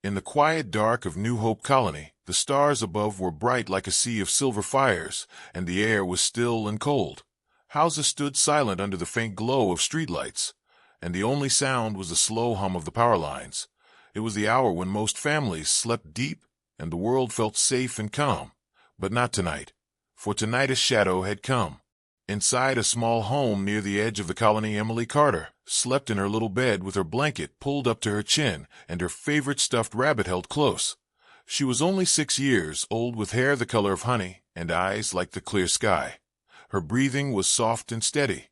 In the quiet dark of New Hope Colony, the stars above were bright like a sea of silver fires, and the air was still and cold. Houses stood silent under the faint glow of streetlights, and the only sound was the slow hum of the power lines. It was the hour when most families slept deep, and the world felt safe and calm. But not tonight, for tonight a shadow had come. Inside a small home near the edge of the colony, Emily Carter slept in her little bed with her blanket pulled up to her chin and her favorite stuffed rabbit held close. She was only 6 years old, with hair the color of honey and eyes like the clear sky. Her breathing was soft and steady.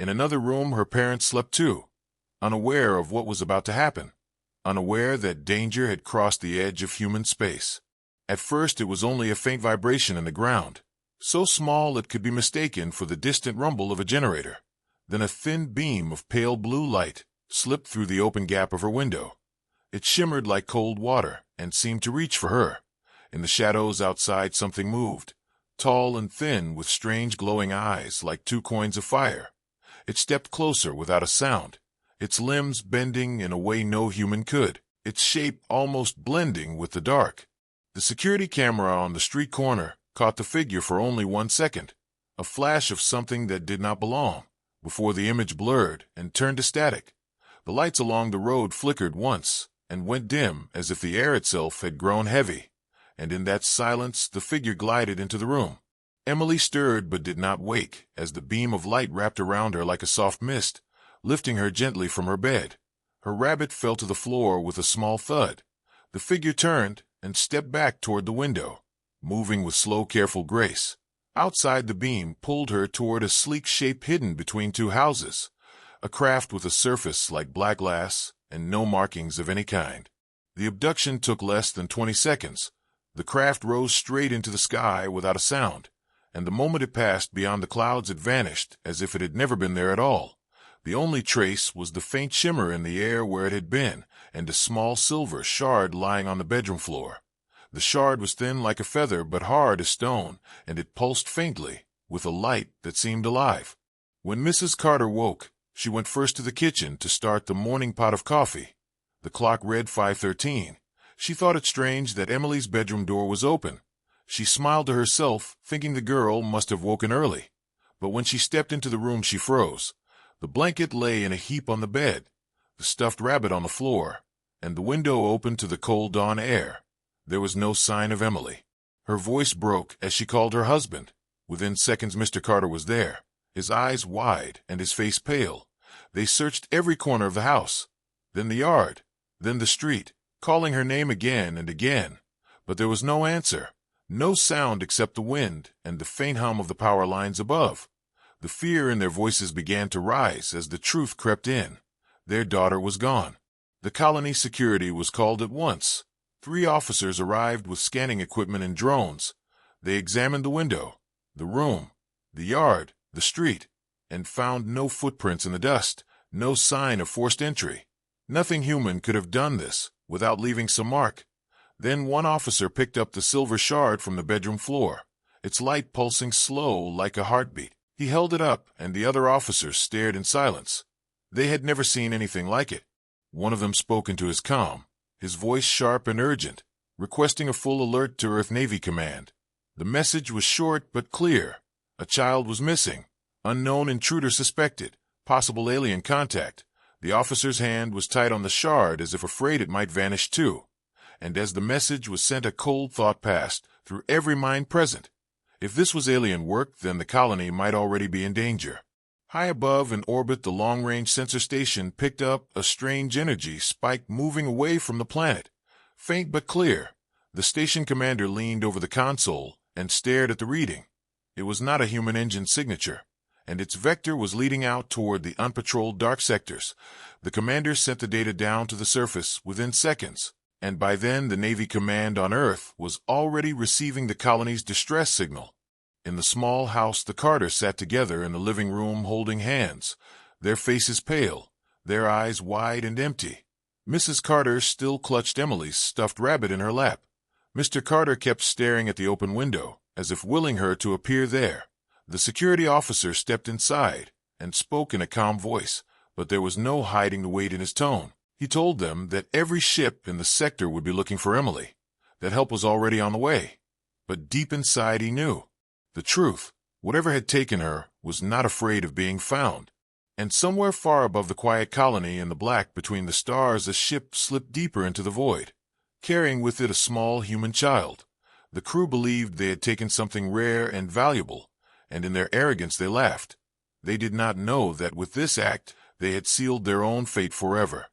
In another room her parents slept too, unaware of what was about to happen, unaware that danger had crossed the edge of human space. At first it was only a faint vibration in the ground, so small it could be mistaken for the distant rumble of a generator. Then a thin beam of pale blue light slipped through the open gap of her window. It shimmered like cold water and seemed to reach for her. In the shadows outside something moved, tall and thin with strange glowing eyes like 2 coins of fire. It stepped closer without a sound, its limbs bending in a way no human could, its shape almost blending with the dark. The security camera on the street corner caught the figure for only 1 second, a flash of something that did not belong, before the image blurred and turned to static. The lights along the road flickered once and went dim as if the air itself had grown heavy, and in that silence the figure glided into the room. Emily stirred but did not wake as the beam of light wrapped around her like a soft mist, lifting her gently from her bed. Her rabbit fell to the floor with a small thud. The figure turned and stepped back toward the window, moving with slow, careful grace. Outside, the beam pulled her toward a sleek shape hidden between 2 houses, a craft with a surface like black glass and no markings of any kind. The abduction took less than 20 seconds. The craft rose straight into the sky without a sound, and the moment it passed beyond the clouds it vanished as if it had never been there at all. The only trace was the faint shimmer in the air where it had been, and a small silver shard lying on the bedroom floor. The shard was thin like a feather but hard as stone, and it pulsed faintly, with a light that seemed alive. When Mrs. Carter woke, she went first to the kitchen to start the morning pot of coffee. The clock read 5:13. She thought it strange that Emily's bedroom door was open. She smiled to herself, thinking the girl must have woken early. But when she stepped into the room she froze. The blanket lay in a heap on the bed, the stuffed rabbit on the floor, and the window open to the cold dawn air. There was no sign of Emily. Her voice broke as she called her husband. Within seconds Mr. Carter was there, his eyes wide and his face pale. They searched every corner of the house, then the yard, then the street, calling her name again and again. But there was no answer, no sound except the wind and the faint hum of the power lines above. The fear in their voices began to rise as the truth crept in. Their daughter was gone. The colony security was called at once. 3 officers arrived with scanning equipment and drones. They examined the window, the room, the yard, the street, and found no footprints in the dust, no sign of forced entry. Nothing human could have done this without leaving some mark. Then one officer picked up the silver shard from the bedroom floor, its light pulsing slow like a heartbeat. He held it up, and the other officers stared in silence. They had never seen anything like it. One of them spoke into his comm, his voice sharp and urgent, requesting a full alert to Earth Navy Command. The message was short but clear. A child was missing. Unknown intruder suspected. Possible alien contact. The officer's hand was tight on the shard as if afraid it might vanish too. And as the message was sent, a cold thought passed through every mind present. If this was alien work, then the colony might already be in danger. High above in orbit, the long-range sensor station picked up a strange energy spike moving away from the planet. Faint but clear. The station commander leaned over the console and stared at the reading. It was not a human engine signature, and its vector was leading out toward the unpatrolled dark sectors. The commander sent the data down to the surface within seconds, and by then the Navy command on Earth was already receiving the colony's distress signal. In the small house the Carters sat together in the living room holding hands, their faces pale, their eyes wide and empty. Mrs. Carter still clutched Emily's stuffed rabbit in her lap. Mr. Carter kept staring at the open window, as if willing her to appear there. The security officer stepped inside and spoke in a calm voice, but there was no hiding the weight in his tone. He told them that every ship in the sector would be looking for Emily, that help was already on the way. But deep inside he knew the truth. Whatever had taken her was not afraid of being found. And somewhere far above the quiet colony in the black between the stars, a ship slipped deeper into the void, carrying with it a small human child. The crew believed they had taken something rare and valuable, and in their arrogance they laughed. They did not know that with this act they had sealed their own fate forever.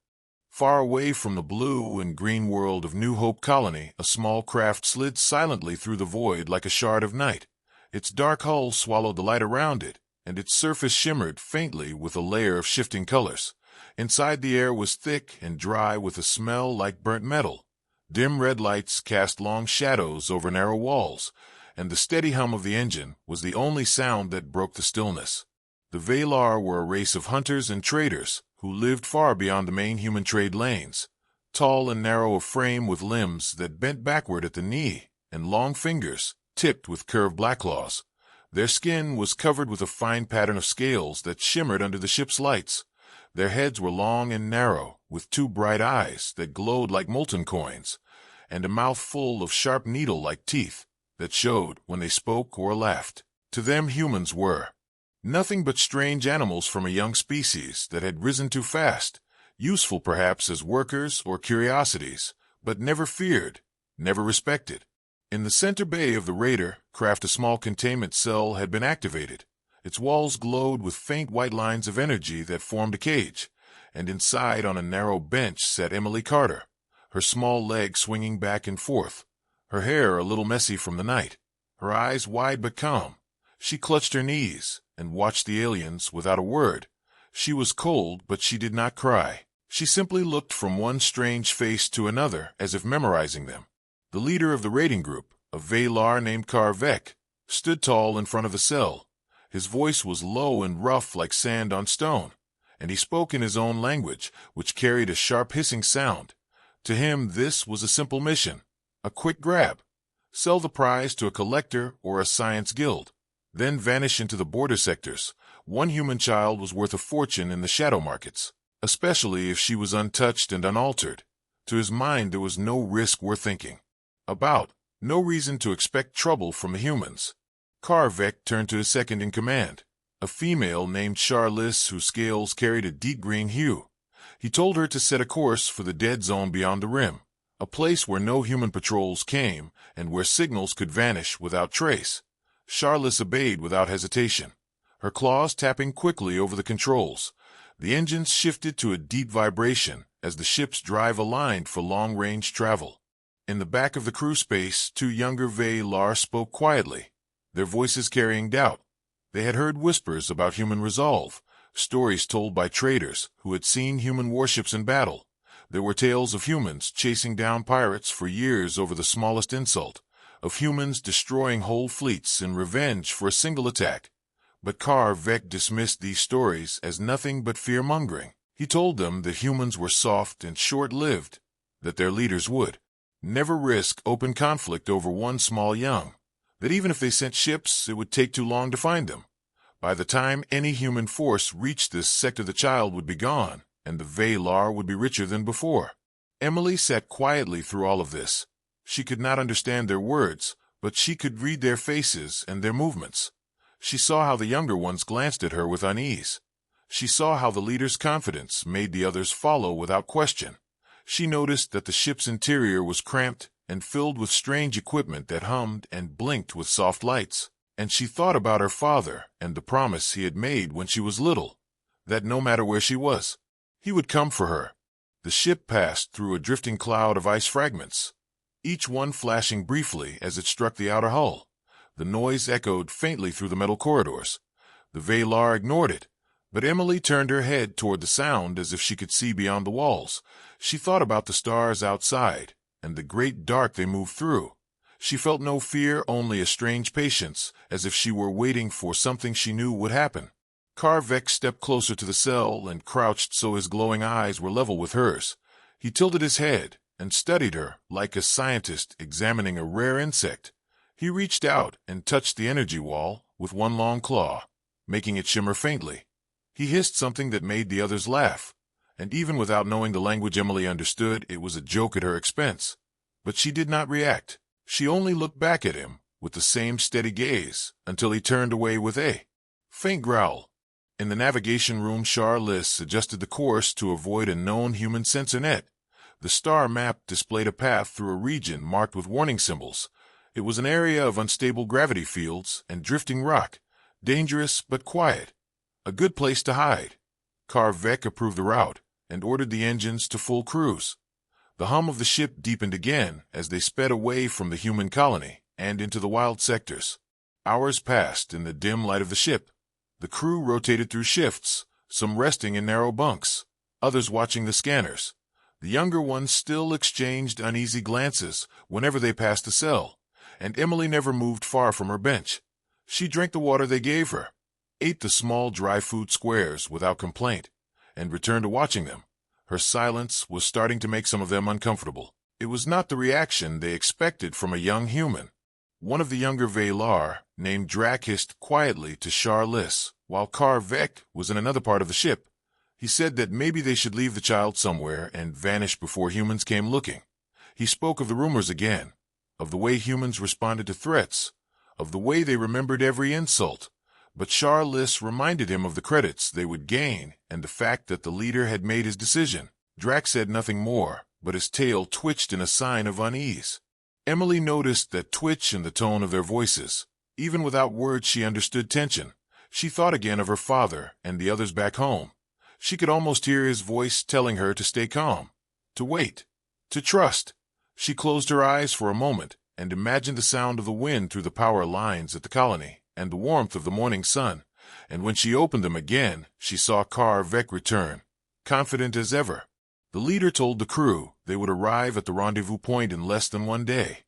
Far away from the blue and green world of New Hope Colony, a small craft slid silently through the void like a shard of night. Its dark hull swallowed the light around it, and its surface shimmered faintly with a layer of shifting colors. Inside, the air was thick and dry with a smell like burnt metal. Dim red lights cast long shadows over narrow walls, and the steady hum of the engine was the only sound that broke the stillness. The Valar were a race of hunters and traders who lived far beyond the main human trade lanes, tall and narrow of frame with limbs that bent backward at the knee and long fingers tipped with curved black claws. Their skin was covered with a fine pattern of scales that shimmered under the ship's lights. Their heads were long and narrow, with two bright eyes that glowed like molten coins, and a mouth full of sharp needle-like teeth that showed when they spoke or laughed. To them, humans were nothing but strange animals from a young species that had risen too fast, useful perhaps as workers or curiosities, but never feared, never respected. In the center bay of the Raider craft, a small containment cell had been activated. Its walls glowed with faint white lines of energy that formed a cage, and inside on a narrow bench sat Emily Carter, her small legs swinging back and forth, her hair a little messy from the night, her eyes wide but calm. She clutched her knees and watched the aliens without a word. She was cold, but she did not cry. She simply looked from one strange face to another as if memorizing them. The leader of the raiding group, a Valar named Karvek, stood tall in front of the cell. His voice was low and rough like sand on stone, and he spoke in his own language, which carried a sharp hissing sound. To him this was a simple mission, a quick grab. Sell the prize to a collector or a science guild, then vanish into the border sectors. One human child was worth a fortune in the shadow markets, especially if she was untouched and unaltered. To his mind there was no risk worth thinking about, no reason to expect trouble from the humans. Karvek turned to his second in command, a female named Charlize whose scales carried a deep green hue. He told her to set a course for the dead zone beyond the rim, a place where no human patrols came and where signals could vanish without trace. Charlize obeyed without hesitation, her claws tapping quickly over the controls. The engines shifted to a deep vibration as the ship's drive aligned for long-range travel. In the back of the crew space, two younger Valar spoke quietly, their voices carrying doubt. They had heard whispers about human resolve, stories told by traders who had seen human warships in battle. There were tales of humans chasing down pirates for years over the smallest insult, of humans destroying whole fleets in revenge for a single attack. But Karvek dismissed these stories as nothing but fear-mongering. He told them that humans were soft and short-lived, that their leaders would never risk open conflict over one small young, that even if they sent ships, it would take too long to find them. By the time any human force reached this sector, the child would be gone, and the Valar would be richer than before. Emily sat quietly through all of this. She could not understand their words, but she could read their faces and their movements. She saw how the younger ones glanced at her with unease. She saw how the leader's confidence made the others follow without question. She noticed that the ship's interior was cramped and filled with strange equipment that hummed and blinked with soft lights. And she thought about her father and the promise he had made when she was little, that no matter where she was, he would come for her. The ship passed through a drifting cloud of ice fragments, each one flashing briefly as it struck the outer hull. The noise echoed faintly through the metal corridors. The Valar ignored it, but Emily turned her head toward the sound as if she could see beyond the walls. She thought about the stars outside and the great dark they moved through. She felt no fear, only a strange patience, as if she were waiting for something she knew would happen. Karvek stepped closer to the cell and crouched so his glowing eyes were level with hers. He tilted his head and studied her like a scientist examining a rare insect. He reached out and touched the energy wall with one long claw, making it shimmer faintly. He hissed something that made the others laugh, and even without knowing the language Emily understood, it was a joke at her expense. But she did not react. She only looked back at him with the same steady gaze until he turned away with a faint growl. In the navigation room, Charlize adjusted the course to avoid a known human sensor net. The star map displayed a path through a region marked with warning symbols. It was an area of unstable gravity fields and drifting rock, dangerous but quiet. A good place to hide. Carvec approved the route and ordered the engines to full cruise. The hum of the ship deepened again as they sped away from the human colony and into the wild sectors. Hours passed in the dim light of the ship. The crew rotated through shifts, some resting in narrow bunks, others watching the scanners. The younger ones still exchanged uneasy glances whenever they passed a cell, and Emily never moved far from her bench. She drank the water they gave her, ate the small dry food squares without complaint, and returned to watching them. Her silence was starting to make some of them uncomfortable. It was not the reaction they expected from a young human. One of the younger Valar, named Drac, hissed quietly to Charlize, while Carvec was in another part of the ship. He said that maybe they should leave the child somewhere and vanish before humans came looking. He spoke of the rumors again, of the way humans responded to threats, of the way they remembered every insult. But Charlize reminded him of the credits they would gain and the fact that the leader had made his decision. Drac said nothing more, but his tail twitched in a sign of unease. Emily noticed that twitch in the tone of their voices. Even without words, she understood tension. She thought again of her father and the others back home. She could almost hear his voice telling her to stay calm, to wait, to trust. She closed her eyes for a moment and imagined the sound of the wind through the power lines at the colony and the warmth of the morning sun. And when she opened them again, she saw Carvec return, confident as ever. The leader told the crew they would arrive at the rendezvous point in less than 1 day.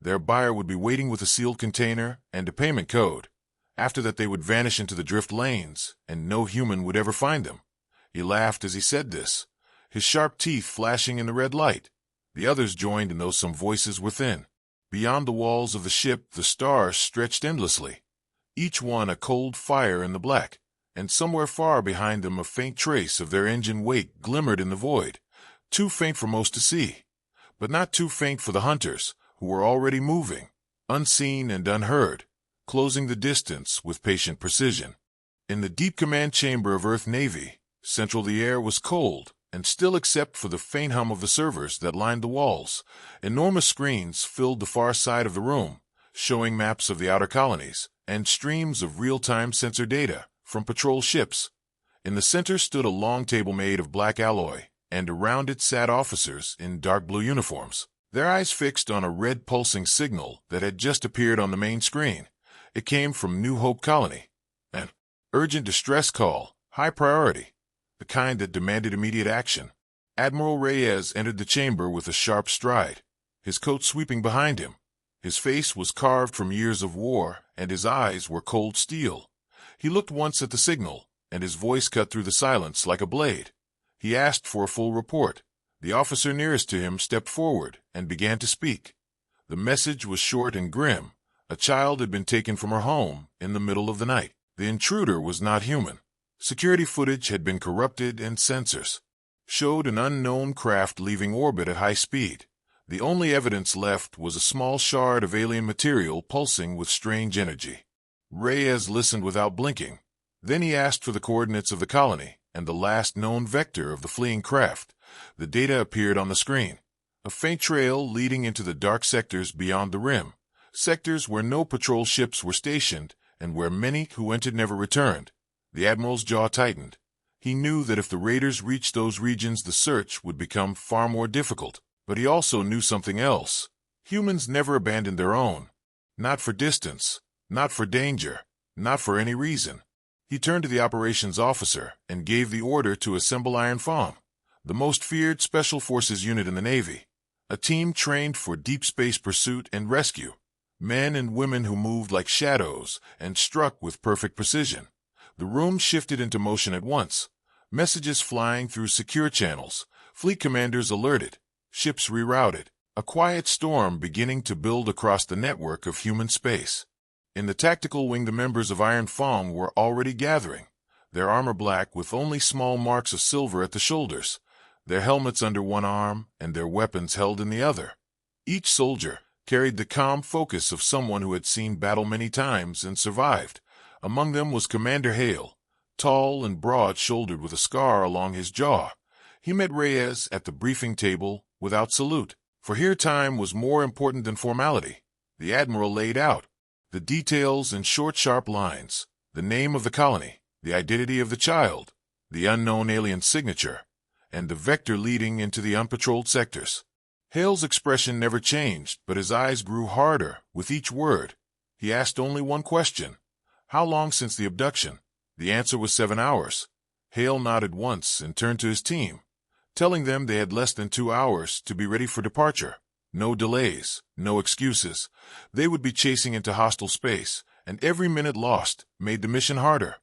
Their buyer would be waiting with a sealed container and a payment code. After that, they would vanish into the drift lanes, and no human would ever find them. He laughed as he said this, his sharp teeth flashing in the red light. The others joined in, though some voices were thin. Beyond the walls of the ship, the stars stretched endlessly, each one a cold fire in the black, and somewhere far behind them a faint trace of their engine wake glimmered in the void, too faint for most to see, but not too faint for the hunters, who were already moving, unseen and unheard, closing the distance with patient precision. In the deep command chamber of Earth Navy, Central, the air was cold and still except for the faint hum of the servers that lined the walls. Enormous screens filled the far side of the room, showing maps of the outer colonies and streams of real-time sensor data from patrol ships. In the center stood a long table made of black alloy, and around it sat officers in dark blue uniforms, their eyes fixed on a red pulsing signal that had just appeared on the main screen. It came from New Hope Colony. An urgent distress call, high priority, the kind that demanded immediate action. Admiral Reyes entered the chamber with a sharp stride, his coat sweeping behind him. His face was carved from years of war, and his eyes were cold steel. He looked once at the signal, and his voice cut through the silence like a blade. He asked for a full report. The officer nearest to him stepped forward and began to speak. The message was short and grim. A child had been taken from her home in the middle of the night. The intruder was not human. Security footage had been corrupted, and sensors showed an unknown craft leaving orbit at high speed. The only evidence left was a small shard of alien material pulsing with strange energy. Reyes listened without blinking. Then he asked for the coordinates of the colony and the last known vector of the fleeing craft. The data appeared on the screen. A faint trail leading into the dark sectors beyond the rim. Sectors where no patrol ships were stationed and where many who entered never returned. The Admiral's jaw tightened. He knew that if the raiders reached those regions, the search would become far more difficult. But he also knew something else. Humans never abandoned their own. Not for distance, not for danger, not for any reason. He turned to the operations officer and gave the order to assemble Iron Farm, the most feared special forces unit in the Navy. A team trained for deep space pursuit and rescue. Men and women who moved like shadows and struck with perfect precision. The room shifted into motion at once. Messages flying through secure channels. Fleet commanders alerted. Ships rerouted. A quiet storm beginning to build across the network of human space. In the tactical wing, the members of Iron Fang were already gathering. their armor black with only small marks of silver at the shoulders, their helmets under one arm and their weapons held in the other. Each soldier carried the calm focus of someone who had seen battle many times and survived. Among them was Commander Hale, tall and broad-shouldered with a scar along his jaw. He met Reyes at the briefing table without salute, for here time was more important than formality. The Admiral laid out the details in short, sharp lines: the name of the colony, the identity of the child, the unknown alien signature, and the vector leading into the unpatrolled sectors. Hale's expression never changed, but his eyes grew harder with each word. He asked only one question: how long since the abduction? The answer was 7 hours. Hale nodded once and turned to his team, telling them they had less than 2 hours to be ready for departure. No delays, no excuses. They would be chasing into hostile space, and every minute lost made the mission harder.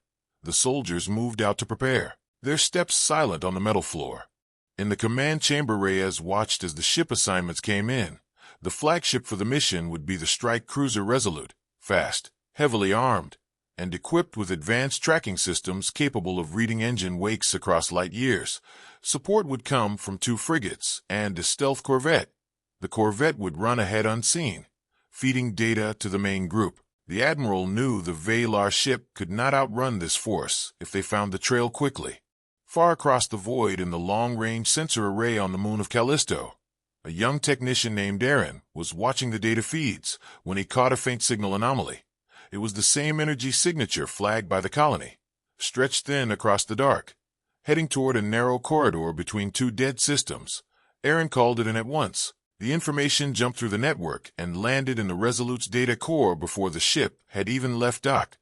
The soldiers moved out to prepare, their steps silent on the metal floor. In the command chamber, Reyes watched as the ship assignments came in. The flagship for the mission would be the strike cruiser Resolute, fast, heavily armed, and equipped with advanced tracking systems capable of reading engine wakes across light years. Support would come from 2 frigates and a stealth corvette. The corvette would run ahead unseen, feeding data to the main group. The Admiral knew the Velar ship could not outrun this force if they found the trail quickly. Far across the void in the long-range sensor array on the moon of Callisto, a young technician named Aaron was watching the data feeds when he caught a faint signal anomaly. It was the same energy signature flagged by the colony, stretched thin across the dark, heading toward a narrow corridor between 2 dead systems. Aaron called it in at once. The information jumped through the network and landed in the Resolute's data core before the ship had even left dock.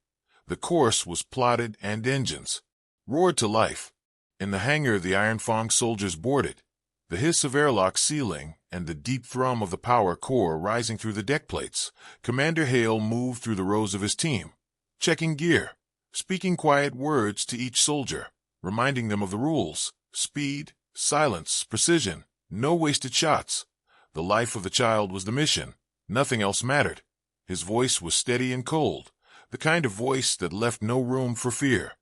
The course was plotted and engines roared to life. In the hangar, the Iron Fang soldiers boarded, the hiss of airlock sealing and the deep thrum of the power core rising through the deck plates. Commander Hale moved through the rows of his team, checking gear, speaking quiet words to each soldier, reminding them of the rules: speed, silence, precision, no wasted shots. The life of the child was the mission. Nothing else mattered. His voice was steady and cold, the kind of voice that left no room for fear.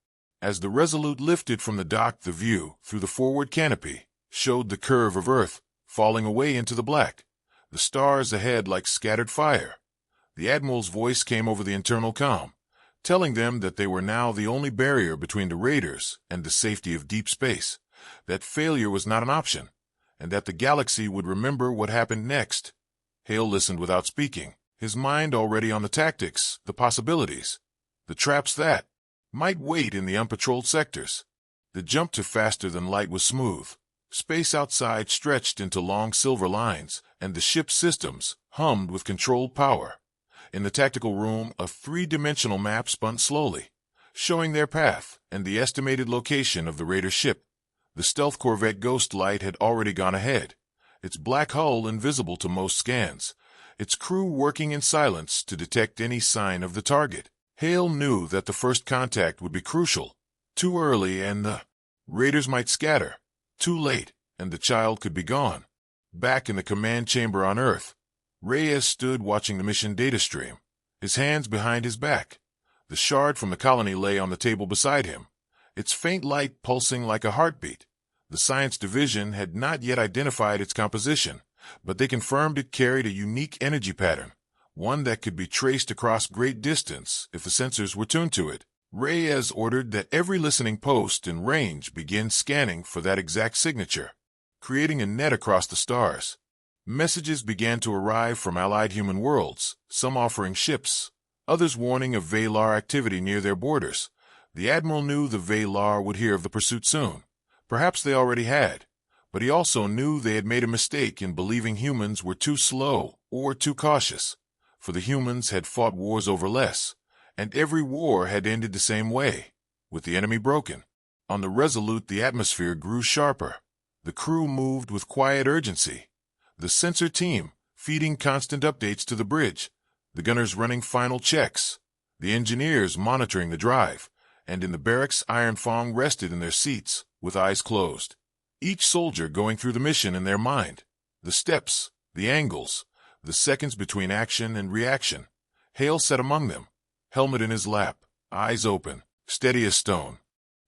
As the Resolute lifted from the dock, the view through the forward canopy showed the curve of Earth falling away into the black, the stars ahead like scattered fire. The Admiral's voice came over the internal comm, telling them that they were now the only barrier between the raiders and the safety of deep space, that failure was not an option, and that the galaxy would remember what happened next. Hale listened without speaking, his mind already on the tactics, the possibilities, the traps that might wait in the unpatrolled sectors. The jump to faster than light was smooth. Space outside stretched into long silver lines, and the ship's systems hummed with controlled power. In the tactical room, a 3-dimensional map spun slowly, showing their path and the estimated location of the raider ship. The stealth corvette Ghost Light had already gone ahead, its black hull invisible to most scans, its crew working in silence to detect any sign of the target. Hale knew that the first contact would be crucial. Too early and the raiders might scatter. Too late, and the child could be gone. Back in the command chamber on Earth, Reyes stood watching the mission data stream, his hands behind his back. The shard from the colony lay on the table beside him, its faint light pulsing like a heartbeat. The science division had not yet identified its composition, but they confirmed it carried a unique energy pattern, one that could be traced across great distance if the sensors were tuned to it. Reyes ordered that every listening post in range begin scanning for that exact signature, creating a net across the stars. Messages began to arrive from allied human worlds, some offering ships, others warning of Velar activity near their borders. The Admiral knew the Velar would hear of the pursuit soon. Perhaps they already had, but he also knew they had made a mistake in believing humans were too slow or too cautious, for the humans had fought wars over less, and every war had ended the same way, with the enemy broken. On the Resolute, the atmosphere grew sharper. The crew moved with quiet urgency, the sensor team feeding constant updates to the bridge, the gunners running final checks, the engineers monitoring the drive, and in the barracks Iron Fang rested in their seats with eyes closed, each soldier going through the mission in their mind, the steps, the angles, the seconds between action and reaction. Hale sat among them, helmet in his lap, eyes open, steady as stone.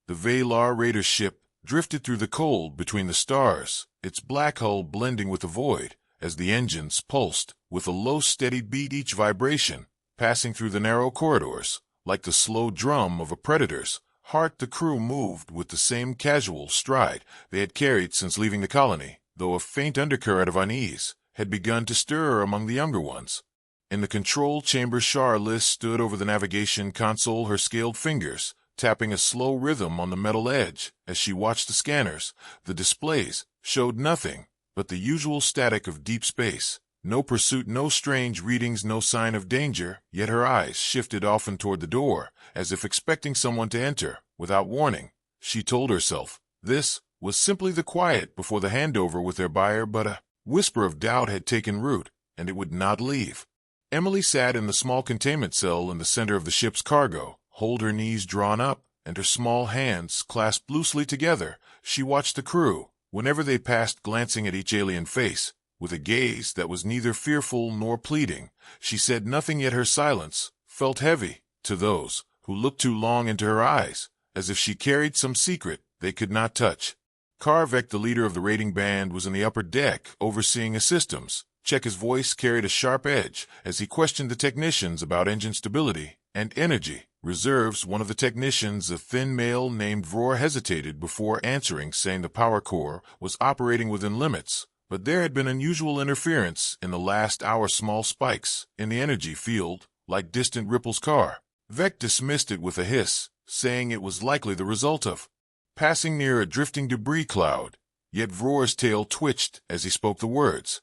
The Valar Raider ship drifted through the cold between the stars, its black hull blending with the void, as the engines pulsed with a low steady beat each vibration, passing through the narrow corridors. Like the slow drum of a predator's heart, the crew moved with the same casual stride they had carried since leaving the colony, though a faint undercurrent of unease had begun to stir among the younger ones. In the control chamber, Charlize stood over the navigation console, her scaled fingers tapping a slow rhythm on the metal edge. As she watched the scanners, the displays showed nothing but the usual static of deep space. No pursuit, no strange readings, no sign of danger, yet her eyes shifted often toward the door, as if expecting someone to enter. Without warning, she told herself, this was simply the quiet before the handover with their buyer, but a whisper of doubt had taken root, and it would not leave. Emily sat in the small containment cell in the center of the ship's cargo, her knees drawn up, and her small hands clasped loosely together. She watched the crew, whenever they passed, glancing at each alien face with a gaze that was neither fearful nor pleading. She said nothing, yet her silence felt heavy to those who looked too long into her eyes, as if she carried some secret they could not touch. Karvek, the leader of the raiding band, was in the upper deck, overseeing a systems check. His voice carried a sharp edge as he questioned the technicians about engine stability and energy reserves. One of the technicians, a thin male named Vror, hesitated before answering, saying the power core was operating within limits, but there had been unusual interference in the last hour. Small spikes in the energy field, like distant ripples. Karvek dismissed it with a hiss, saying it was likely the result of passing near a drifting debris cloud, yet Vror's tail twitched as he spoke the words.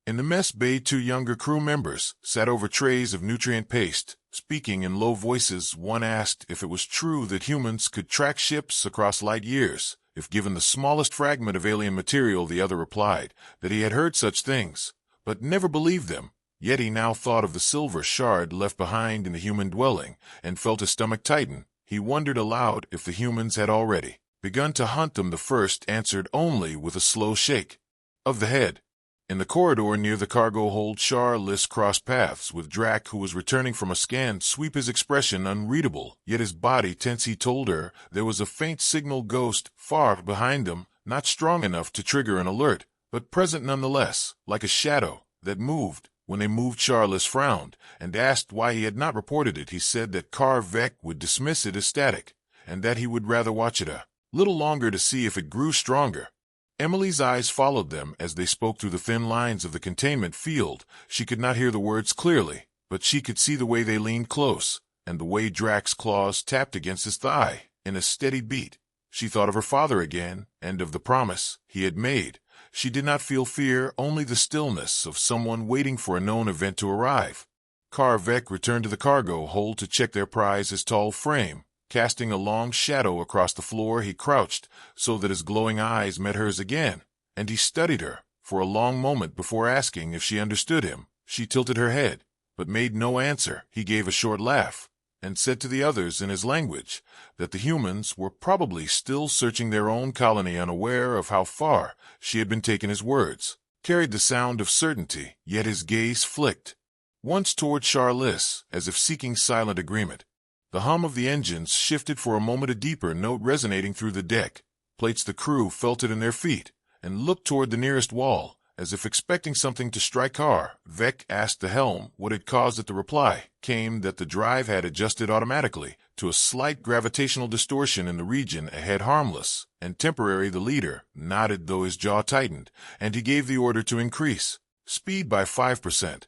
In the mess bay, two younger crew members sat over trays of nutrient paste, speaking in low voices. One asked if it was true that humans could track ships across light years if given the smallest fragment of alien material. The other replied that he had heard such things, but never believed them. Yet he now thought of the silver shard left behind in the human dwelling and felt his stomach tighten. He wondered aloud if the humans had already begun to hunt them. The first answered only with a slow shake of the head. In the corridor near the cargo hold, Charlize crossed paths with Drac, who was returning from a scan sweep, his expression unreadable, yet his body tense. He told her there was a faint signal ghost far behind them, not strong enough to trigger an alert, but present nonetheless, like a shadow that moved. When they moved, Charlize frowned and asked why he had not reported it. He said that Karvek would dismiss it as static, and that he would rather watch it a little longer to see if it grew stronger. Emily's eyes followed them as they spoke through the thin lines of the containment field. She could not hear the words clearly, but she could see the way they leaned close, and the way Drac's claws tapped against his thigh in a steady beat. She thought of her father again, and of the promise he had made. She did not feel fear, only the stillness of someone waiting for a known event to arrive. Karvek returned to the cargo hold to check their prize. His tall frame casting a long shadow across the floor, he crouched so that his glowing eyes met hers again, and he studied her for a long moment before asking if she understood him. She tilted her head, but made no answer. He gave a short laugh and said to the others in his language that the humans were probably still searching their own colony, unaware of how far she had been taken. His words carried the sound of certainty, yet his gaze flicked once toward Charlize, as if seeking silent agreement. The hum of the engines shifted for a moment, a deeper note resonating through the deck plates. The crew felt it in their feet and looked toward the nearest wall, as if expecting something to strike. Karvek asked the helm what had caused it. The reply came that the drive had adjusted automatically to a slight gravitational distortion in the region ahead, harmless and temporary. The leader nodded, though his jaw tightened, and he gave the order to increase speed by 5%.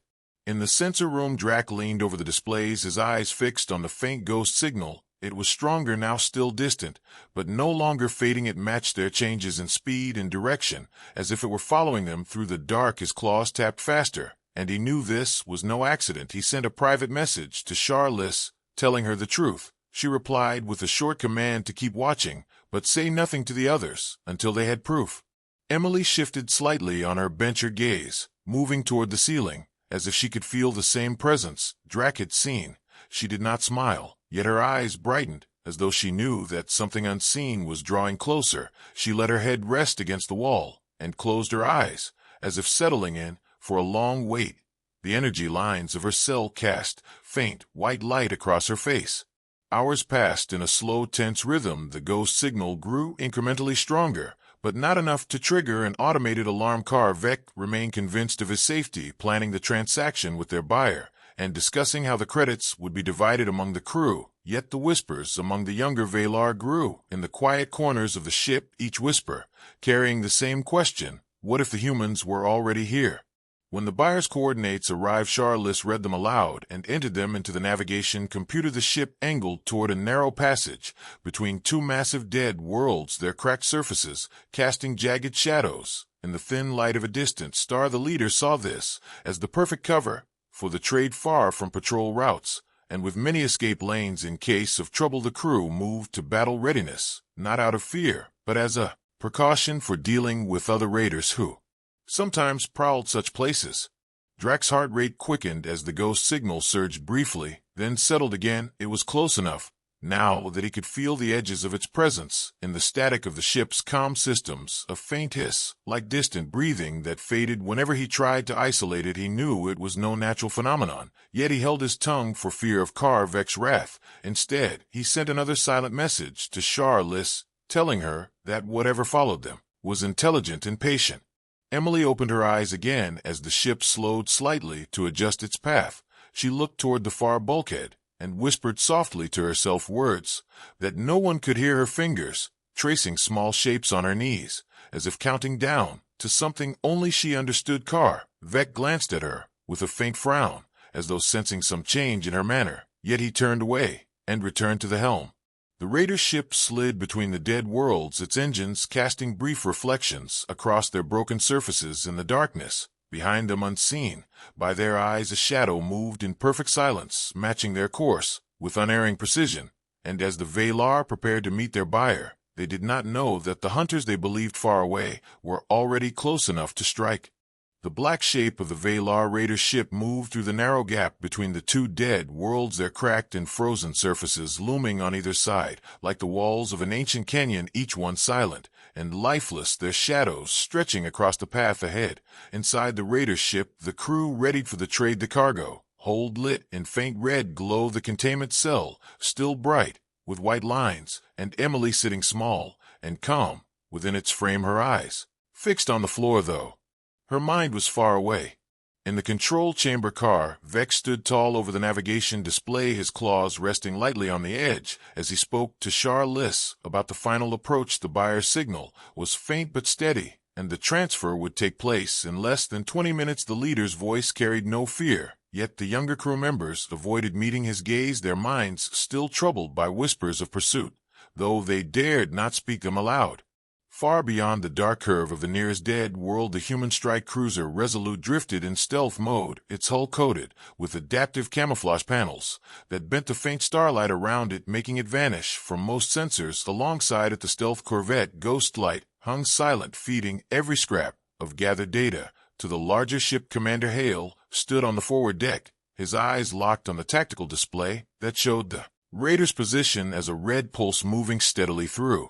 In the sensor room, Drac leaned over the displays, his eyes fixed on the faint ghost signal. It was stronger now, still distant, but no longer fading. It matched their changes in speed and direction, as if it were following them through the dark. His claws tapped faster, and he knew this was no accident. He sent a private message to Charlize, telling her the truth. She replied with a short command to keep watching, but say nothing to the others until they had proof. Emily shifted slightly on her bench, her gaze moving toward the ceiling, as if she could feel the same presence Drac had seen. She did not smile, yet her eyes brightened, as though she knew that something unseen was drawing closer. She let her head rest against the wall and closed her eyes, as if settling in for a long wait. The energy lines of her cell cast faint white light across her face. Hours passed in a slow, tense rhythm. The ghost signal grew incrementally stronger, but not enough to trigger an automated alarm car. Vec remained convinced of his safety, planning the transaction with their buyer, and discussing how the credits would be divided among the crew. Yet the whispers among the younger Valar grew. In the quiet corners of the ship, each whisper, carrying the same question: what if the humans were already here? When the buyer's coordinates arrived, Charles read them aloud and entered them into the navigation computer. The ship angled toward a narrow passage between two massive dead worlds, their cracked surfaces casting jagged shadows in the thin light of a distant star. The leader saw this as the perfect cover for the trade, far from patrol routes, and with many escape lanes in case of trouble. The crew moved to battle readiness, not out of fear, but as a precaution for dealing with other raiders who sometimes prowled such places. Drax's heart rate quickened as the ghost signal surged briefly, then settled again. It was close enough now that he could feel the edges of its presence in the static of the ship's comm systems, a faint hiss, like distant breathing, that faded whenever he tried to isolate it. He knew it was no natural phenomenon, yet he held his tongue for fear of Vec's wrath. Instead, he sent another silent message to Charlize, telling her that whatever followed them was intelligent and patient. Emily opened her eyes again as the ship slowed slightly to adjust its path. She looked toward the far bulkhead and whispered softly to herself words that no one could hear. Her fingers tracing small shapes on her knees, as if counting down to something only she understood. Vec glanced at her with a faint frown, as though sensing some change in her manner, yet he turned away and returned to the helm. The raider ship slid between the dead worlds, its engines casting brief reflections across their broken surfaces in the darkness. Behind them, unseen by their eyes, a shadow moved in perfect silence, matching their course with unerring precision. And as the Valar prepared to meet their buyer, they did not know that the hunters they believed far away were already close enough to strike. The black shape of the Valar raider ship moved through the narrow gap between the two dead worlds, their cracked and frozen surfaces looming on either side, like the walls of an ancient canyon, each one silent and lifeless, their shadows stretching across the path ahead. Inside the raider ship, the crew readied for the trade. The cargo hold lit in faint red glow, the containment cell still bright with white lines, and Emily sitting small and calm within its frame, her eyes fixed on the floor, though her mind was far away. In the control chamber, Vec stood tall over the navigation display, his claws resting lightly on the edge as he spoke to Charlize about the final approach. The buyer's signal was faint but steady, and the transfer would take place in less than 20 minutes. The leader's voice carried no fear, yet the younger crew members avoided meeting his gaze, their minds still troubled by whispers of pursuit, though they dared not speak them aloud. Far beyond the dark curve of the nearest dead world, the human strike cruiser Resolute drifted in stealth mode, its hull coated with adaptive camouflage panels that bent the faint starlight around it, making it vanish from most sensors. Alongside it, the stealth corvette Ghostlight hung silent, feeding every scrap of gathered data to the larger ship. Commander Hale stood on the forward deck, his eyes locked on the tactical display that showed the raider's position as a red pulse moving steadily through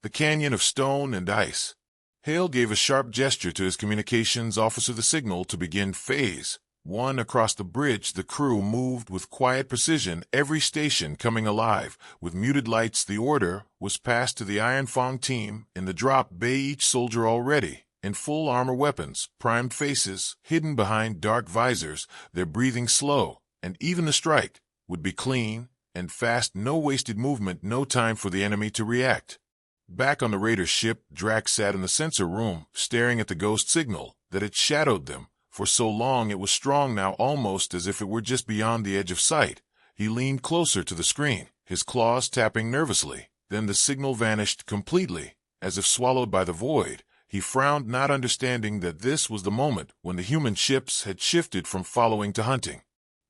the canyon of stone and ice. Hale gave a sharp gesture to his communications officer, the signal to begin Phase 1 across the bridge. The crew moved with quiet precision, every station coming alive with muted lights. The order was passed to the Ironfang team in the drop bay, each soldier already in full armor, weapons primed, faces hidden behind dark visors, their breathing slow, and even the strike would be clean and fast. No wasted movement, no time for the enemy to react. Back on the raider ship, Drax sat in the sensor room, staring at the ghost signal that had shadowed them for so long. It was strong now, almost as if it were just beyond the edge of sight. He leaned closer to the screen, his claws tapping nervously. Then the signal vanished completely, as if swallowed by the void. He frowned, not understanding that this was the moment when the human ships had shifted from following to hunting.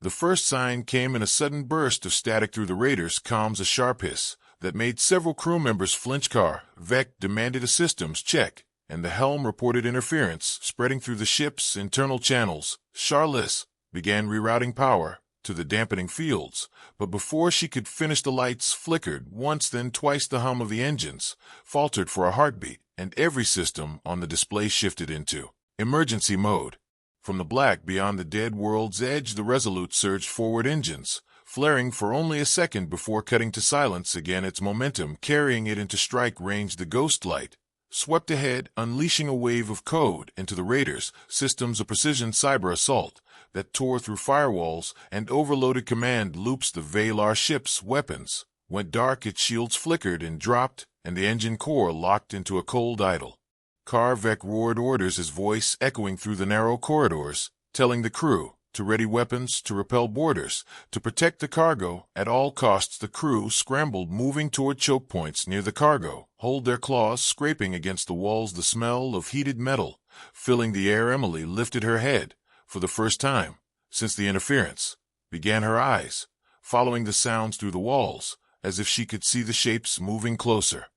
The first sign came in a sudden burst of static through the raiders' comms, a sharp hiss that made several crew members flinch. Vec demanded a systems check, and the helm reported interference spreading through the ship's internal channels. Charlize began rerouting power to the dampening fields, but before she could finish, the lights flickered once, then twice. The hum of the engines faltered for a heartbeat, and every system on the display shifted into emergency mode. From the black beyond the dead world's edge, the Resolute surged forward, engines flaring for only a second before cutting to silence again, its momentum carrying it into strike range. The ghost light swept ahead, unleashing a wave of code into the Raiders' systems, a precision cyber assault that tore through firewalls and overloaded command loops. The Valar ship's weapons went dark, its shields flickered and dropped, and the engine core locked into a cold idle. Karvek roared orders, his voice echoing through the narrow corridors, telling the crew to ready weapons, to repel boarders, to protect the cargo at all costs. The crew scrambled, moving toward choke points near the cargo hold, their claws scraping against the walls, the smell of heated metal filling the air. Emily lifted her head for the first time since the interference began, her eyes following the sounds through the walls as if she could see the shapes moving closer.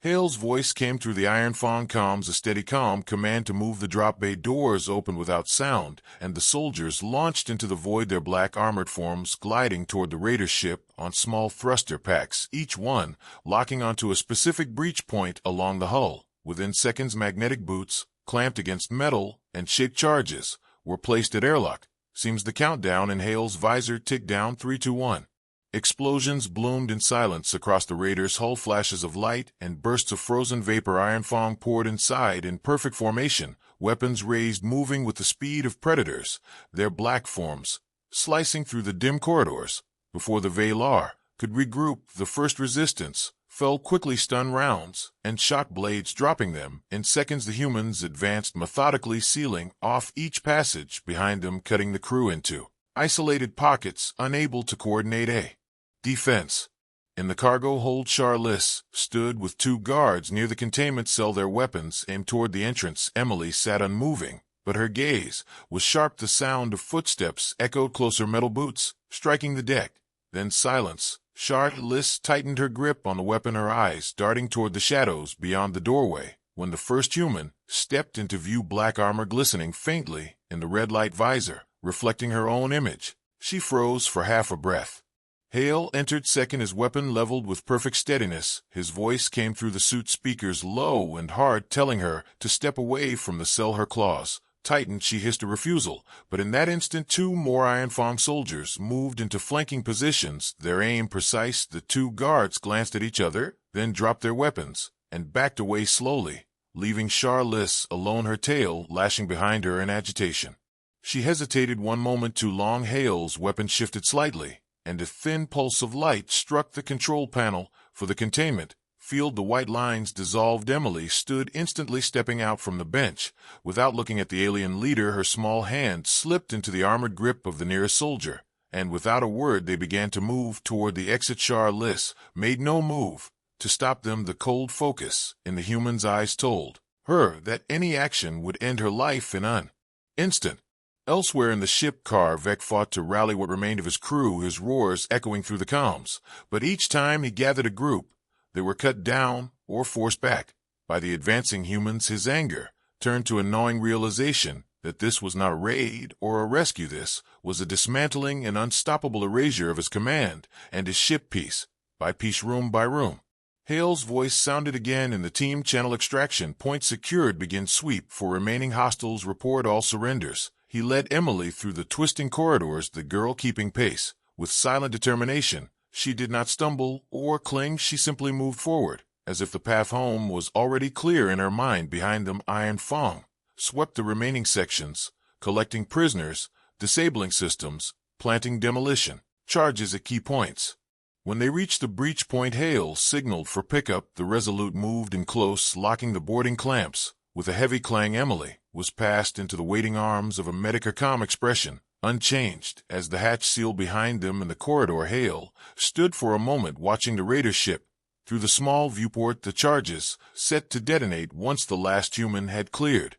Hale's voice came through the Iron Fang comms, a steady calm command to move. The drop bay doors opened without sound, and the soldiers launched into the void, their black armored forms gliding toward the Raider ship on small thruster packs, each one locking onto a specific breach point along the hull. Within seconds, magnetic boots, clamped against metal and shaped charges, were placed at airlock. Seems the countdown in Hale's visor ticked down. 3, 2, 1. Explosions bloomed in silence across the Raiders' hull, flashes of light and bursts of frozen vapor. Iron Fang poured inside in perfect formation, weapons raised, moving with the speed of predators, their black forms slicing through the dim corridors. Before the Valar could regroup, the first resistance fell quickly, stun rounds and shot blades dropping them. In seconds, the humans advanced methodically, sealing off each passage behind them, cutting the crew into isolated pockets, unable to coordinate a defense. In the cargo hold, Charlize stood with 2 guards near the containment cell, their weapons aimed toward the entrance. Emily sat unmoving, but her gaze was sharp. The sound of footsteps echoed closer, metal boots striking the deck. Then silence. Charlize tightened her grip on the weapon, her eyes darting toward the shadows beyond the doorway. When the first human stepped into view, black armor glistening faintly in the red light visor, reflecting her own image, she froze for half a breath. Hale entered second, his weapon leveled with perfect steadiness. His voice came through the suit speakers, low and hard, telling her to step away from the cell. Her claws tightened. She hissed a refusal, but in that instant 2 more Iron Fang soldiers moved into flanking positions, their aim precise. The 2 guards glanced at each other, then dropped their weapons and backed away slowly, leaving Charlize alone, her tail lashing behind her in agitation. She hesitated one moment too long. Hale's weapon shifted slightly, and a thin pulse of light struck the control panel for the containment field. The white lines dissolved. Emily stood instantly, stepping out from the bench. Without looking at the alien leader, her small hand slipped into the armored grip of the nearest soldier, and without a word they began to move toward the exit. Charlize made no move to stop them. The cold focus in the human's eyes told her that any action would end her life in an instant. Elsewhere in the ship, Karvek fought to rally what remained of his crew, his roars echoing through the comms. But each time he gathered a group, they were cut down or forced back by the advancing humans. His anger turned to a gnawing realization that this was not a raid or a rescue. This was a dismantling and unstoppable erasure of his command and his ship, piece by piece, room by room. Hale's voice sounded again in the team channel. Extraction point secured. Begin sweep for remaining hostiles. Report all surrenders. He led Emily through the twisting corridors, the girl keeping pace with silent determination. She did not stumble or cling. She simply moved forward, as if the path home was already clear in her mind. Behind them, Iron Fang swept the remaining sections, collecting prisoners, disabling systems, planting demolition charges at key points. When they reached the breach point, Hale signaled for pickup. The Resolute moved in close, locking the boarding clamps. With a heavy clang, Emily was passed into the waiting arms of a medic, her calm expression unchanged as the hatch sealed behind them. In the corridor, Hale stood for a moment watching the Raider ship through the small viewport, the charges set to detonate once the last human had cleared.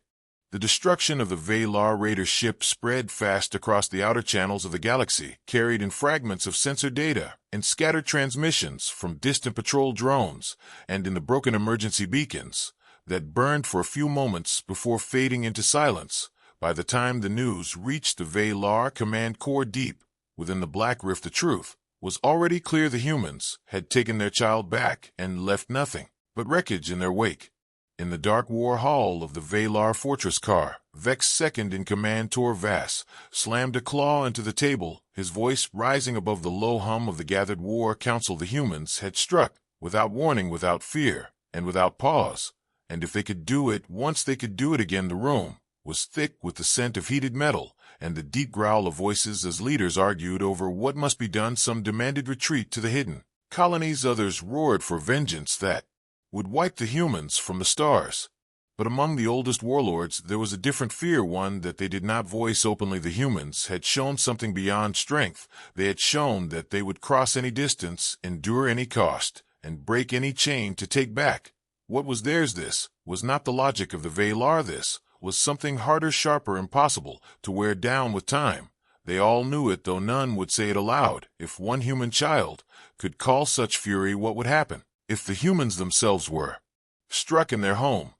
The destruction of the Valar Raider ship spread fast across the outer channels of the galaxy, carried in fragments of sensor data and scattered transmissions from distant patrol drones, and in the broken emergency beacons that burned for a few moments before fading into silence. By the time the news reached the Valar command core deep within the Black Rift, the truth was already clear. The humans had taken their child back and left nothing but wreckage in their wake. In the dark war hall of the Valar fortress car, Vex's second-in-command Tor Vass slammed a claw into the table, his voice rising above the low hum of the gathered war council. The humans had struck, without warning, without fear, and without pause, and if they could do it once, they could do it again. The room was thick with the scent of heated metal, and the deep growl of voices as leaders argued over what must be done. Some demanded retreat to the hidden colonies, others roared for vengeance that would wipe the humans from the stars. But among the oldest warlords there was a different fear, one that they did not voice openly. The humans had shown something beyond strength. They had shown that they would cross any distance, endure any cost, and break any chain to take back what was theirs. This was not the logic of the Valar. This was something harder, sharper, impossible to wear down with time. They all knew it, though none would say it aloud. If one human child could call such fury, what would happen if the humans themselves were struck in their home?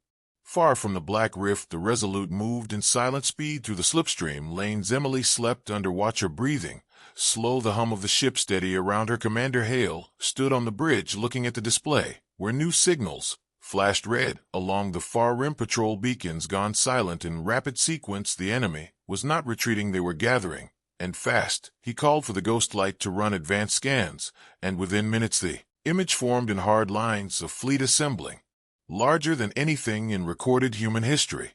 Far from the Black Rift, the Resolute moved in silent speed through the slipstream lanes. Emily slept under watch, her breathing slow, the hum of the ship steady around her. Commander Hale stood on the bridge looking at the display, where new signals flashed red along the far rim. Patrol beacons gone silent in rapid sequence. The enemy was not retreating, they were gathering, and fast. He called for the Ghost Light to run advanced scans, and within minutes the image formed in hard lines, a fleet assembling, larger than anything in recorded human history.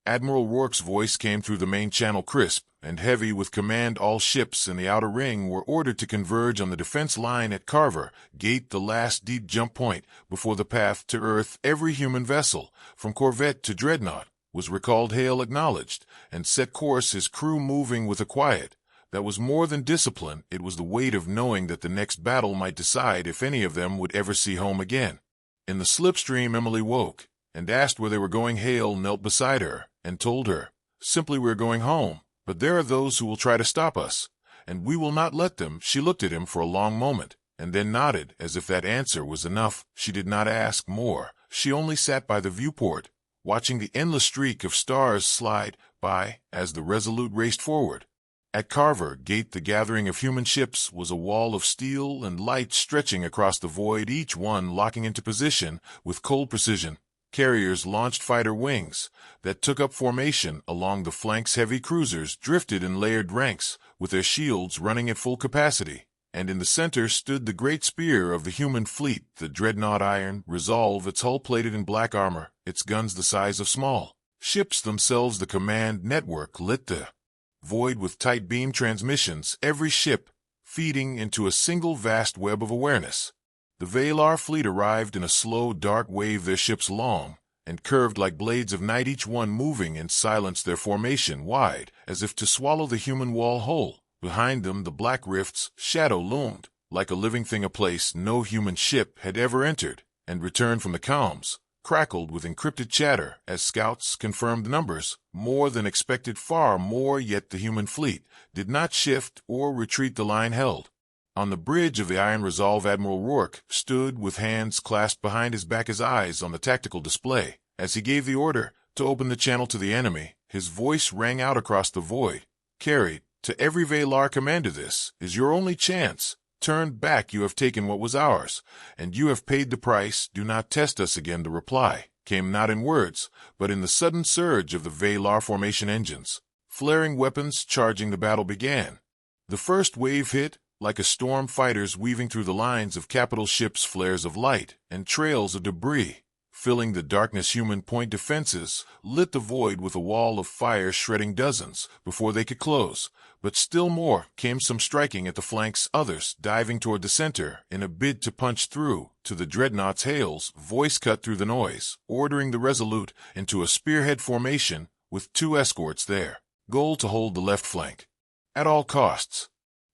Admiral Rourke's voice came through the main channel, crisp and heavy with command. All ships in the outer ring were ordered to converge on the defense line at Carver Gate, the last deep jump point before the path to Earth. Every human vessel, from corvette to dreadnought, was recalled. Hale acknowledged and set course, his crew moving with a quiet that was more than discipline. It was the weight of knowing that the next battle might decide if any of them would ever see home again. In the slipstream, Emily woke and asked where they were going. Hale knelt beside her and told her, simply, "We're going home, but there are those who will try to stop us, and we will not let them." She looked at him for a long moment, and then nodded, as if that answer was enough. She did not ask more. She only sat by the viewport, watching the endless streak of stars slide by as the Resolute raced forward. At Carver Gate, the gathering of human ships was a wall of steel and light stretching across the void, each one locking into position with cold precision. Carriers launched fighter wings that took up formation along the flanks. Heavy cruisers drifted in layered ranks, with their shields running at full capacity. And in the center stood the great spear of the human fleet, the dreadnought Iron Resolve, its hull plated in black armor, its guns the size of small ships themselves. The command network lit the void with tight beam transmissions, every ship feeding into a single vast web of awareness. The Valar fleet arrived in a slow, dark wave, their ships long and curved like blades of night, each one moving in silence, their formation wide, as if to swallow the human wall whole. Behind them, the Black Rift's shadow loomed, like a living thing, a place no human ship had ever entered, and returned from the comms crackled with encrypted chatter as scouts confirmed numbers, more than expected, far more. Yet the human fleet did not shift or retreat. The line held. On the bridge of the Iron Resolve, Admiral Rourke stood with hands clasped behind his back, his eyes on the tactical display. As he gave the order to open the channel to the enemy, his voice rang out across the void, carried to every Valar: "Commander, this is your only chance. Turn back. You have taken what was ours, and you have paid the price. Do not test us again." The reply came not in words, but in the sudden surge of the Valar formation engines. Flaring weapons charging, the battle began. The first wave hit like a storm, fighters weaving through the lines of capital ships, flares of light and trails of debris filling the darkness. Human point defenses lit the void with a wall of fire, shredding dozens before they could close. But still more came, some striking at the flanks, others diving toward the center in a bid to punch through. To the dreadnoughts, Hale's voice cut through the noise, ordering the Resolute into a spearhead formation with 2 escorts there. Goal: to hold the left flank at all costs.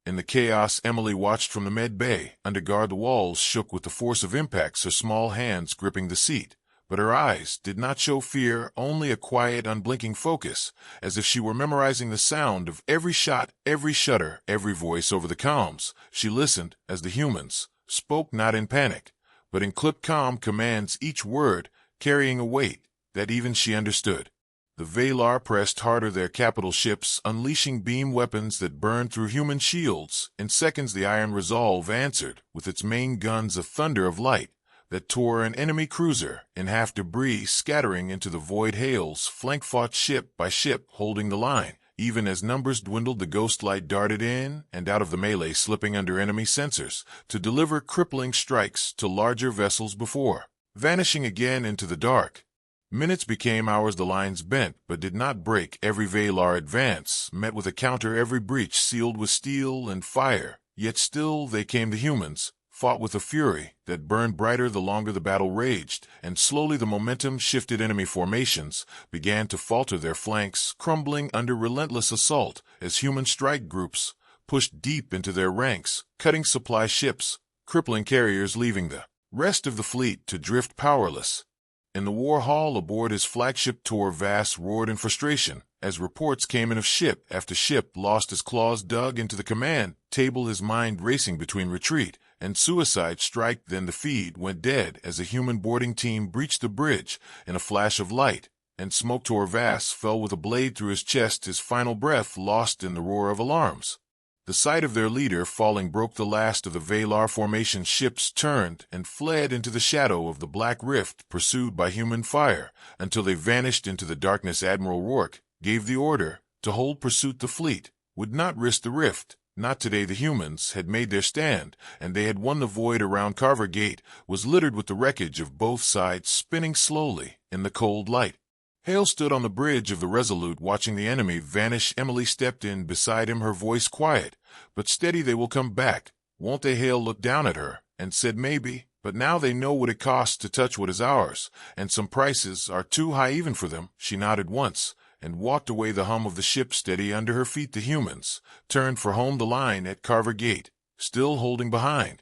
In the chaos, Emily watched from the med bay. Under guard, the walls shook with the force of impacts, her small hands gripping the seat. But her eyes did not show fear, only a quiet, unblinking focus, as if she were memorizing the sound of every shot, every shudder, every voice over the comms. She listened as the humans spoke, not in panic, but in clipped calm commands, each word carrying a weight that even she understood. The Valar pressed harder, their capital ships unleashing beam weapons that burned through human shields. In seconds, the Iron Resolve answered with its main guns, a thunder of light that tore an enemy cruiser in half, debris scattering into the void. Hale's flank fought ship by ship, holding the line. Even as numbers dwindled, the ghost light darted in and out of the melee, slipping under enemy sensors to deliver crippling strikes to larger vessels before vanishing again into the dark. Minutes became hours. The lines bent but did not break. Every Valar advance met with a counter, every breach sealed with steel and fire. Yet still they came. The humans fought with a fury that burned brighter the longer the battle raged, and slowly the momentum shifted. Enemy formations began to falter, their flanks crumbling under relentless assault as human strike groups pushed deep into their ranks, cutting supply ships, crippling carriers, leaving the rest of the fleet to drift powerless. In the war hall aboard his flagship, Tor Vass roared in frustration as reports came in of ship after ship lost, his claws dug into the command table, his mind racing between retreat and suicide strike. Then the feed went dead as a human boarding team breached the bridge in a flash of light and smoke. Tor Vass fell with a blade through his chest, his final breath lost in the roar of alarms. The sight of their leader falling broke the last of the Valar formation. Ships turned and fled into the shadow of the Black Rift, pursued by human fire, until they vanished into the darkness. Admiral Rourke gave the order to hold pursuit. The fleet would not risk the rift. Not today. The humans had made their stand, and they had won. The void around Carver Gate was littered with the wreckage of both sides, spinning slowly in the cold light. Hale stood on the bridge of the Resolute, watching the enemy vanish. Emily stepped in beside him, her voice quiet but steady. They will come back, won't they? Hale looked down at her and said, maybe, but now they know what it costs to touch what is ours, and some prices are too high even for them. She nodded once and walked away, the hum of the ship steady under her feet. The humans turned for home, the line at Carver Gate still holding behind.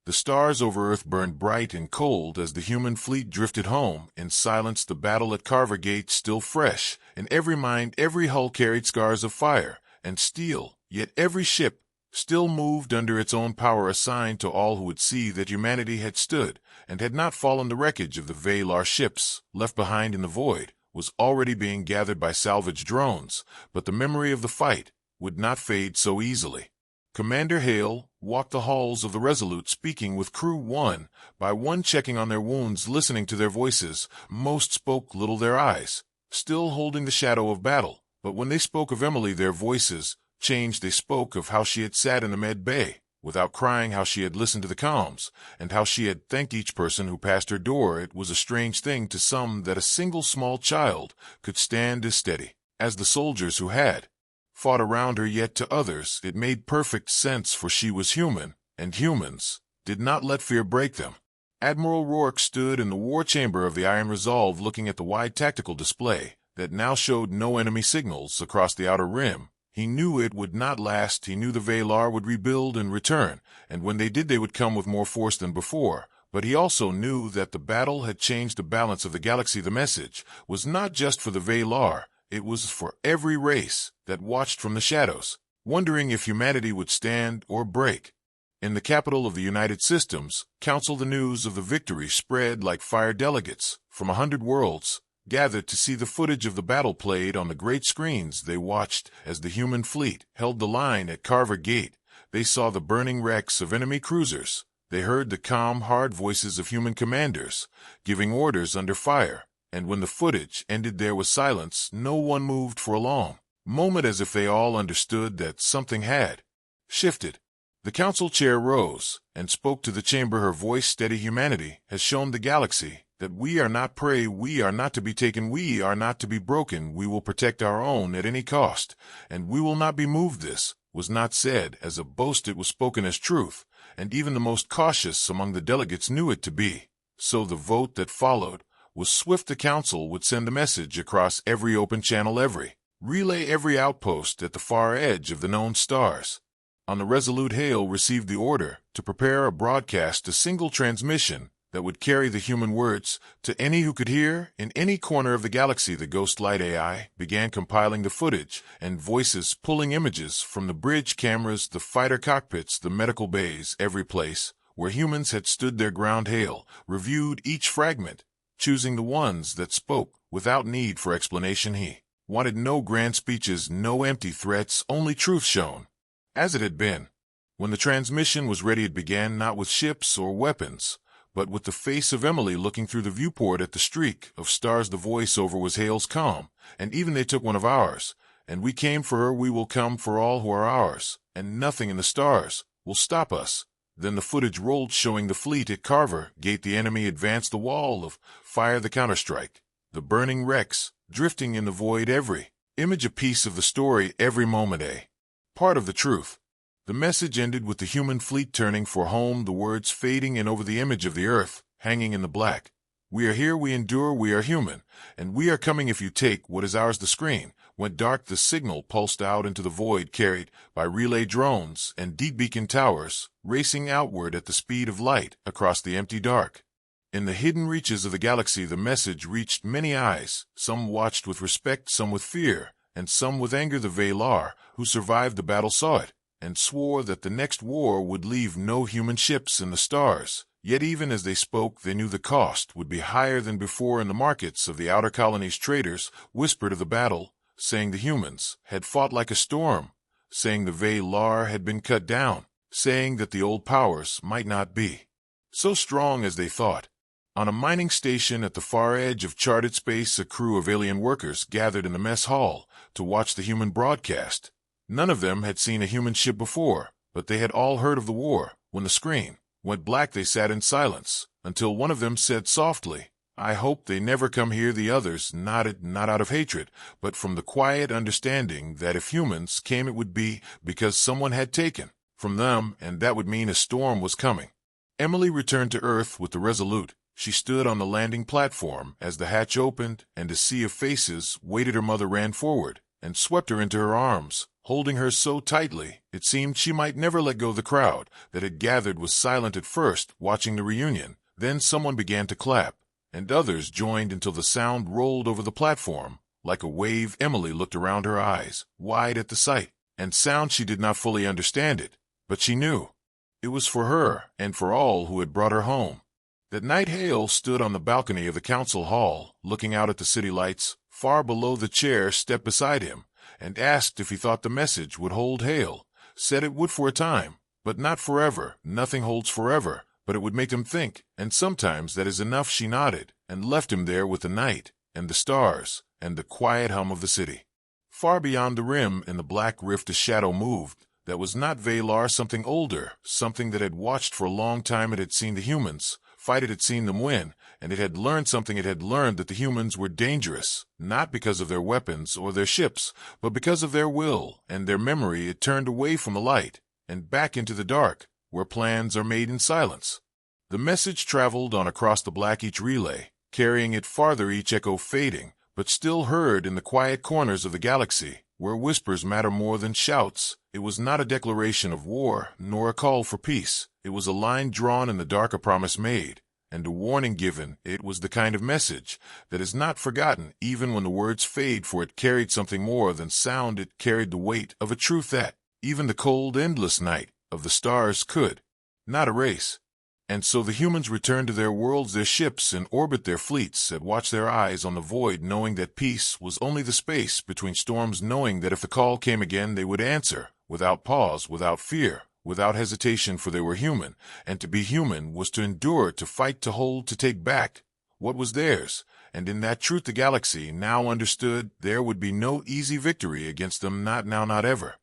The stars over Earth burned bright and cold as the human fleet drifted home in silence. The battle at Carver Gate still fresh in every mind. Every hull carried scars of fire and steel, yet every ship still moved under its own power, assigned to all who would see that humanity had stood and had not fallen. The wreckage of the Valar ships left behind in the void was already being gathered by salvage drones, but the memory of the fight would not fade so easily. Commander Hale walked the halls of the Resolute, speaking with crew one by one, checking on their wounds, listening to their voices. Most spoke little, their eyes still holding the shadow of battle, but when they spoke of Emily, their voices changed. They spoke of how she had sat in the med bay without crying, how she had listened to the comms, and how she had thanked each person who passed her door. It was a strange thing to some that a single small child could stand as steady as the soldiers who had fought around her, yet to others it made perfect sense, for she was human, and humans did not let fear break them. Admiral Rourke stood in the war chamber of the Iron Resolve, looking at the wide tactical display that now showed no enemy signals across the outer rim. He knew it would not last. He knew the Valar would rebuild and return, and when they did, they would come with more force than before. But he also knew that the battle had changed the balance of the galaxy. The message was not just for the Valar, it was for every race that watched from the shadows, wondering if humanity would stand or break. In the capital of the United Systems Council, the news of the victory spread like fire. Delegates from 100 worlds gathered to see the footage of the battle played on the great screens. They watched as the human fleet held the line at Carver Gate. They saw the burning wrecks of enemy cruisers. They heard the calm, hard voices of human commanders giving orders under fire. And when the footage ended, there was silence. No one moved for a long moment, as if they all understood that something had shifted. The council chair rose and spoke to the chamber, her voice steady. Humanity has shown the galaxy that we are not prey, we are not to be taken, we are not to be broken. We will protect our own at any cost, and we will not be moved. This was not said as a boast, it was spoken as truth, and even the most cautious among the delegates knew it to be. So the vote that followed was swift. The council would send the message across every open channel, every relay, every outpost at the far edge of the known stars. On the Resolute, Hale received the order to prepare a broadcast, a single transmission that would carry the human words to any who could hear in any corner of the galaxy. The Ghostlight AI began compiling the footage and voices, pulling images from the bridge cameras, the fighter cockpits, the medical bays, every place where humans had stood their ground. Hale reviewed each fragment, choosing the ones that spoke without need for explanation. He wanted no grand speeches, no empty threats, only truth shown as it had been. When the transmission was ready, it began not with ships or weapons, But with the face of Emily looking through the viewport at the streak of stars, the voiceover was Hale's calm. And even they took one of ours, and we came for her. We will come for all who are ours, and nothing in the stars will stop us. Then the footage rolled showing the fleet at Carver Gate. The enemy advanced the wall of fire, the counterstrike, the burning wrecks, drifting in the void. Every image a piece of the story, every moment a part of the truth. The message ended with the human fleet turning for home, the words fading in over the image of the earth, hanging in the black. We are here, we endure, we are human, and we are coming if you take what is ours. The screen went dark, the signal pulsed out into the void, carried by relay drones and deep beacon towers, racing outward at the speed of light across the empty dark. In the hidden reaches of the galaxy, the message reached many eyes. Some watched with respect, some with fear, and some with anger. The Valar, who survived the battle, saw it, and swore that the next war would leave no human ships in the stars. Yet even as they spoke, they knew the cost would be higher than before. In the markets of the outer colonies, traders whispered of the battle, saying the humans had fought like a storm, saying the Valar had been cut down, saying that the old powers might not be so strong as they thought. On a mining station at the far edge of charted space, a crew of alien workers gathered in the mess hall to watch the human broadcast. None of them had seen a human ship before, but they had all heard of the war. When the screen went black, they sat in silence, until one of them said softly, "I hope they never come here." The others nodded, not out of hatred, but from the quiet understanding that if humans came, it would be because someone had taken from them, and that would mean a storm was coming. Emily returned to Earth with the Resolute. She stood on the landing platform as the hatch opened, and a sea of faces waited. Her mother ran forward and swept her into her arms, holding her so tightly it seemed she might never let go. The crowd that had gathered was silent at first, watching the reunion. Then someone began to clap, and others joined until the sound rolled over the platform like a wave. Emily looked around, her eyes wide at the sight and sound. She did not fully understand it, but she knew it was for her and for all who had brought her home. That night, Hale stood on the balcony of the council hall, looking out at the city lights. Far below, the chair stepped beside him and asked if he thought the message would hold. Hale said it would for a time, but not forever. Nothing holds forever, but it would make them think, and sometimes that is enough. She nodded and left him there with the night and the stars and the quiet hum of the city. Far beyond the rim, in the black rift, a shadow moved. That was not Valar, something older, something that had watched for a long time. It had seen the humans fight, it had seen them win, and it had learned something. It had learned that the humans were dangerous, not because of their weapons or their ships, but because of their will and their memory. It turned away from the light and back into the dark, where plans are made in silence. The message traveled on across the black, each relay carrying it farther, each echo fading, but still heard in the quiet corners of the galaxy, where whispers matter more than shouts. It was not a declaration of war, nor a call for peace. It was a line drawn in the dark, a promise made, and a warning given. It was the kind of message that is not forgotten, even when the words fade, for it carried something more than sound. It carried the weight of a truth that even the cold, endless night of the stars could not erase. And so the humans returned to their worlds, their ships in orbit, their fleets that watched, their eyes on the void, knowing that peace was only the space between storms, knowing that if the call came again, they would answer, without pause, without fear, without hesitation, for they were human, and to be human was to endure, to fight, to hold, to take back what was theirs. And in that truth the galaxy now understood there would be no easy victory against them, not now, not ever.